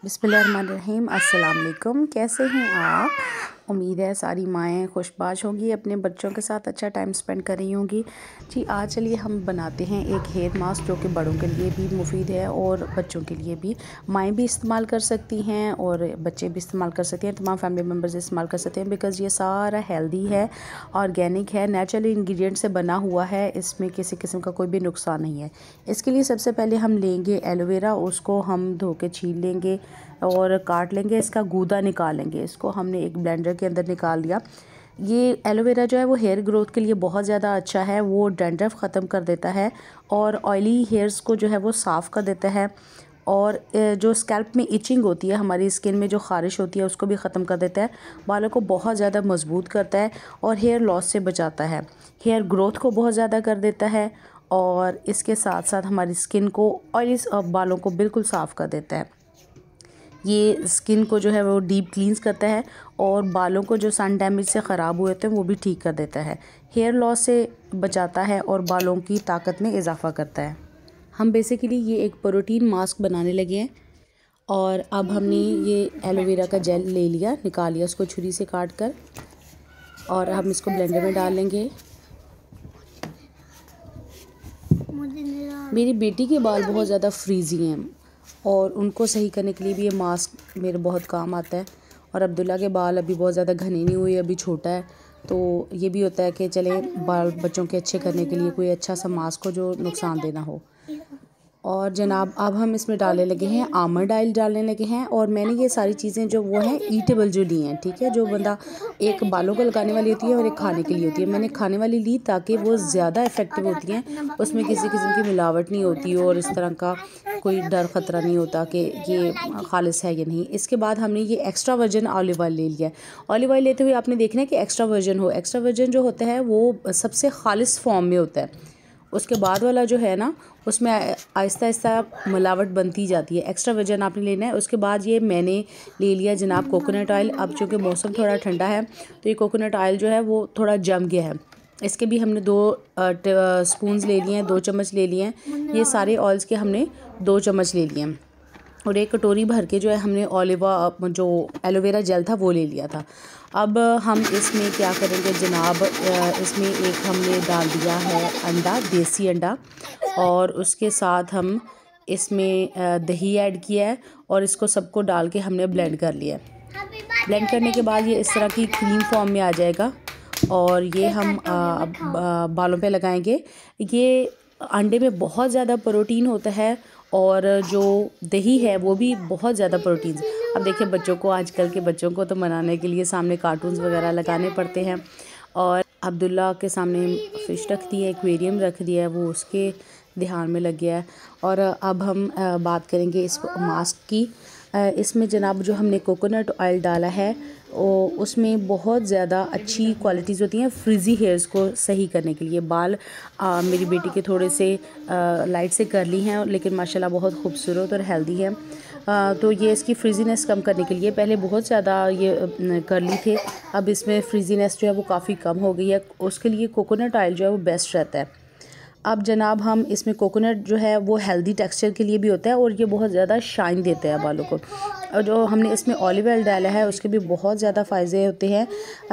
बिस्मिल्लाहिर्रहमानिर्रहीम। अस्सलाम वालेकुम। कैसे हैं आप? उम्मीद है सारी माएँ खुशबाश होंगी, अपने बच्चों के साथ अच्छा टाइम स्पेंड कर रही होंगी। जी, आज चलिए हम बनाते हैं एक हेयर मास्क जो कि बड़ों के लिए भी मुफीद है और बच्चों के लिए भी। माएँ भी इस्तेमाल कर सकती हैं और बच्चे भी इस्तेमाल कर सकते हैं, तमाम फैमिली मेम्बर्स इस्तेमाल कर सकते हैं, बिकॉज़ ये सारा हेल्दी है, ऑर्गेनिक है, नेचुरल इंग्रेडिएंट से बना हुआ है। इसमें किसी किस्म का कोई भी नुकसान नहीं है। इसके लिए सबसे पहले हम लेंगे एलोवेरा, उसको हम धो के छील लेंगे और काट लेंगे, इसका गूदा निकालेंगे। इसको हमने एक ब्लेंडर के अंदर निकाल लिया। ये एलोवेरा जो है वो हेयर ग्रोथ के लिए बहुत ज़्यादा अच्छा है, वो डैंड्रफ ख़त्म कर देता है और ऑयली हेयर्स को जो है वो साफ़ कर देता है और जो स्कैल्प में इचिंग होती है, हमारी स्किन में जो ख़ारिश होती है उसको भी ख़त्म कर देता है। बालों को बहुत ज़्यादा मजबूत करता है और हेयर लॉस से बचाता है। हेयर ग्रोथ को बहुत ज़्यादा कर देता है और इसके साथ साथ हमारी स्किन को, ऑयली बालों को बिल्कुल साफ़ कर देता है। ये स्किन को जो है वो डीप क्लींस करता है और बालों को जो सन डैमेज से ख़राब हुए थे वो भी ठीक कर देता है। हेयर लॉस से बचाता है और बालों की ताकत में इजाफ़ा करता है। हम बेसिकली ये एक प्रोटीन मास्क बनाने लगे हैं और अब हमने ये एलोवेरा का जेल ले लिया, निकाल लिया उसको छुरी से काट कर, और हम इसको ब्लेंडर में डाल लेंगे। मेरी बेटी के बाल बहुत ज़्यादा फ्रीजी हैं और उनको सही करने के लिए भी ये मास्क मेरे बहुत काम आता है। और अब्दुल्ला के बाल अभी बहुत ज़्यादा घने नहीं हुए, अभी छोटा है, तो ये भी होता है कि चले बाल बच्चों के अच्छे करने के लिए कोई अच्छा सा मास्क हो जो नुकसान देना हो। और जनाब अब हम इसमें डालने लगे हैं आमंड ऑयल डालने लगे हैं। और मैंने ये सारी चीज़ें जो वो हैं ईटेबल जो ली हैं, ठीक है, जो बंदा एक बालों को लगाने वाली होती है और एक खाने के लिए होती है। मैंने खाने वाली ली ताकि वो ज़्यादा इफ़ेक्टिव होती हैं, उसमें किसी किस्म की मिलावट नहीं होती और इस तरह का कोई डर ख़तरा नहीं होता कि ये खालिस है या नहीं। इसके बाद हमने ये एक्स्ट्रा वर्जिन ऑलिव ऑयल ले लिया है। ऑलिव ऑयल लेते हुए आपने देखना है कि एक्स्ट्रा वर्जिन हो। एक्स्ट्रा वर्जिन जो होता है वो सबसे खालिस फॉर्म में होता है, उसके बाद वाला जो है ना उसमें आहिस्ता आहिस्ता मिलावट बनती जाती है। एक्स्ट्रा वर्जिन आपने लेना है। उसके बाद ये मैंने ले लिया जनाब कोकोनट ऑयल। अब चूँकि मौसम थोड़ा ठंडा है तो ये कोकोनट ऑयल जो है वो थोड़ा जम गया है। इसके भी हमने 2 स्पून्स ले लिए हैं, 2 चम्मच ले लिए हैं। ये सारे ऑयल्स के हमने 2 चम्मच ले लिए हैं और एक कटोरी भर के जो है हमने जो एलोवेरा जेल था वो ले लिया था। अब हम इसमें क्या करेंगे जनाब, इसमें एक हमने डाल दिया है अंडा, देसी अंडा, और उसके साथ हम इसमें दही ऐड किया है और इसको सबको डाल के हमने ब्लेंड कर लिया है। ब्लेंड करने के बाद ये इस तरह की क्रीम फॉर्म में आ जाएगा और ये हम बालों पे लगाएंगे। ये अंडे में बहुत ज़्यादा प्रोटीन होता है और जो दही है वो भी बहुत ज़्यादा प्रोटीन। अब देखिए बच्चों को, आजकल के बच्चों को तो मनाने के लिए सामने कार्टून्स वगैरह लगाने पड़ते हैं और अब्दुल्ला के सामने फ़िश रख दी है, एक्वेरियम रख दिया है, वो उसके ध्यान में लग गया है। और अब हम बात करेंगे इस मास्क की। इसमें जनाब जो हमने कोकोनट ऑयल डाला है उसमें बहुत ज़्यादा अच्छी क्वालिटीज़ होती हैं फ्रिज़ी हेयर्स को सही करने के लिए। बाल मेरी बेटी के थोड़े से लाइट से कर्ली हैं लेकिन माशाल्लाह बहुत खूबसूरत और हेल्दी है। तो ये इसकी फ्रिजीनेस कम करने के लिए, पहले बहुत ज़्यादा ये कर्ली थे, अब इसमें फ्रिजीनेस जो है वो काफ़ी कम हो गई है। उसके लिए कोकोनट ऑयल जो है वो बेस्ट रहता है। अब जनाब हम इसमें कोकोनट जो है वो हेल्दी टेक्सचर के लिए भी होता है और ये बहुत ज़्यादा शाइन देता है बालों को। और जो हमने इसमें ऑलिव ऑयल डाला है उसके भी बहुत ज़्यादा फ़ायदे होते हैं।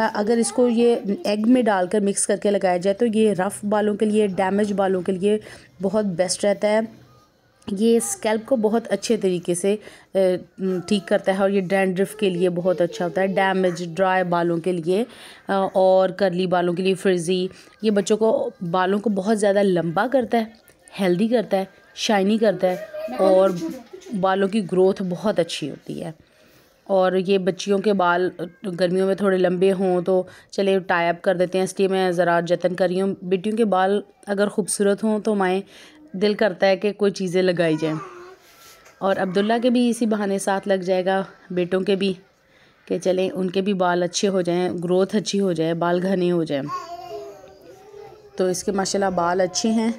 अगर इसको ये एग में डालकर मिक्स करके लगाया जाए तो ये रफ़ बालों के लिए, डैमेज बालों के लिए बहुत बेस्ट रहता है। ये स्कैल्प को बहुत अच्छे तरीके से ठीक करता है और ये डैंड्रफ के लिए बहुत अच्छा होता है, डैमेज ड्राई बालों के लिए और कर्ली बालों के लिए, फ्रिज़ी। ये बच्चों को, बालों को बहुत ज़्यादा लंबा करता है, हेल्दी करता है, शाइनी करता है और बालों की ग्रोथ बहुत अच्छी होती है। और ये बच्चियों के बाल गर्मियों में थोड़े लंबे हों तो चले टाई अप कर देते हैं, इसलिए मैं ज़रा जतन कर रही हूँ। बेटियों के बाल अगर खूबसूरत हों तो माएँ दिल करता है कि कोई चीज़ें लगाई जाएं और अब्दुल्ला के भी इसी बहाने साथ लग जाएगा, बेटों के भी, कि चलें उनके भी बाल अच्छे हो जाएं, ग्रोथ अच्छी हो जाए, बाल घने हो जाएं। तो इसके माशाल्लाह बाल अच्छे हैं।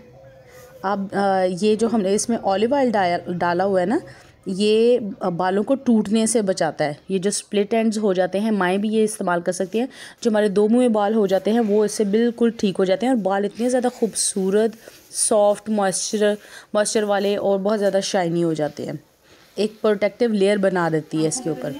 अब ये जो हमने इसमें ऑलिव ऑयल डाला हुआ है ना, ये बालों को टूटने से बचाता है। ये जो स्प्लिट एंड्स हो जाते हैं, माएँ भी ये इस्तेमाल कर सकती हैं। जो हमारे दो मुँहे बाल हो जाते हैं वो इससे बिल्कुल ठीक हो जाते हैं और बाल इतने ज़्यादा खूबसूरत, सॉफ्ट, मॉइस्चर वाले और बहुत ज़्यादा शाइनी हो जाते हैं। एक प्रोटेक्टिव लेयर बना देती है इसके ऊपर।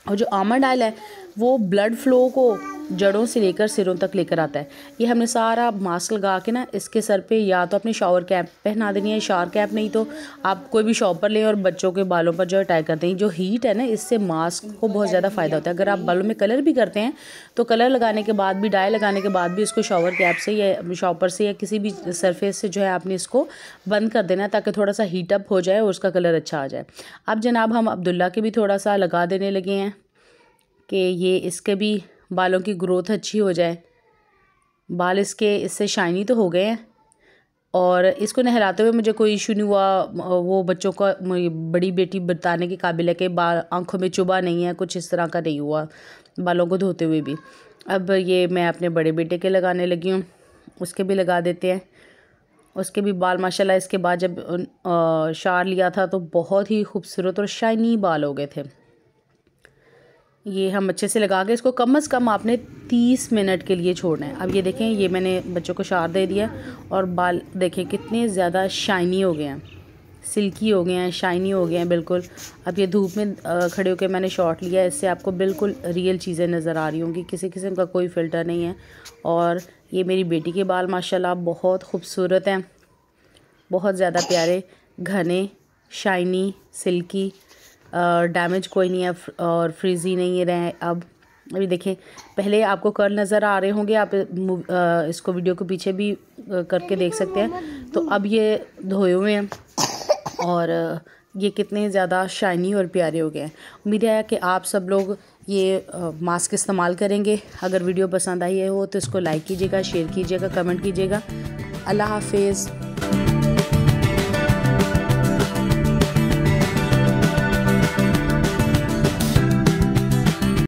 और जो आमंड ऑयल है वो ब्लड फ्लो को जड़ों से लेकर सिरों तक लेकर आता है। ये हमने सारा मास्क लगा के ना इसके सर पे या तो अपनी शावर कैप पहना देनी है, शावर कैप नहीं तो आप कोई भी शॉपर लें और बच्चों के बालों पर जो अटैक करते हैं। जो हीट है ना इससे मास्क को बहुत ज़्यादा फ़ायदा होता है। अगर आप बालों में कलर भी करते हैं तो कलर लगाने के बाद भी, डाई लगाने के बाद भी इसको शावर कैप से या शॉपर से या किसी भी सरफेस से जो है आपने इसको बंद कर देना ताकि थोड़ा सा हीटअप हो जाए और उसका कलर अच्छा आ जाए। अब जनाब हम अब्दुल्ला के भी थोड़ा सा लगा देने लगे हैं कि ये इसके भी बालों की ग्रोथ अच्छी हो जाए। बाल इसके इससे शाइनी तो हो गए हैं और इसको नहलाते हुए मुझे कोई इशू नहीं हुआ। वो बच्चों का, बड़ी बेटी बताने के काबिल है कि बाल आँखों में चुभा नहीं है, कुछ इस तरह का नहीं हुआ बालों को धोते हुए भी। अब ये मैं अपने बड़े बेटे के लगाने लगी हूँ, उसके भी लगा देते हैं। उसके भी बाल माशाल्लाह इसके बाद जब शार लिया था तो बहुत ही खूबसूरत और शाइनी बाल हो गए थे। ये हम अच्छे से लगा के इसको कम से कम आपने 30 मिनट के लिए छोड़ना है। अब ये देखें, ये मैंने बच्चों को शार दे दिया और बाल देखें कितने ज़्यादा शाइनी हो गए हैं, सिल्की हो गए हैं, शाइनी हो गए हैं बिल्कुल। अब ये धूप में खड़े होकर मैंने शॉट लिया, इससे आपको बिल्कुल रियल चीज़ें नज़र आ रही होंगी, किसी किस्म का कोई फ़िल्टर नहीं है। और ये मेरी बेटी के बाल माशाल्लाह बहुत खूबसूरत हैं, बहुत ज़्यादा प्यारे, घने, शाइनी, सिल्की, डैमेज कोई नहीं है और फ्रीजी नहीं रहे। अब अभी देखें, पहले आपको कर्ल नज़र आ रहे होंगे, आप इसको वीडियो के पीछे भी करके देख सकते हैं। तो अब ये धोए हुए हैं और ये कितने ज़्यादा शाइनी और प्यारे हो गए हैं। उम्मीद है कि आप सब लोग ये मास्क इस्तेमाल करेंगे। अगर वीडियो पसंद आई हो तो इसको लाइक कीजिएगा, शेयर कीजिएगा, कमेंट कीजिएगा। अल्लाह हाफिज़।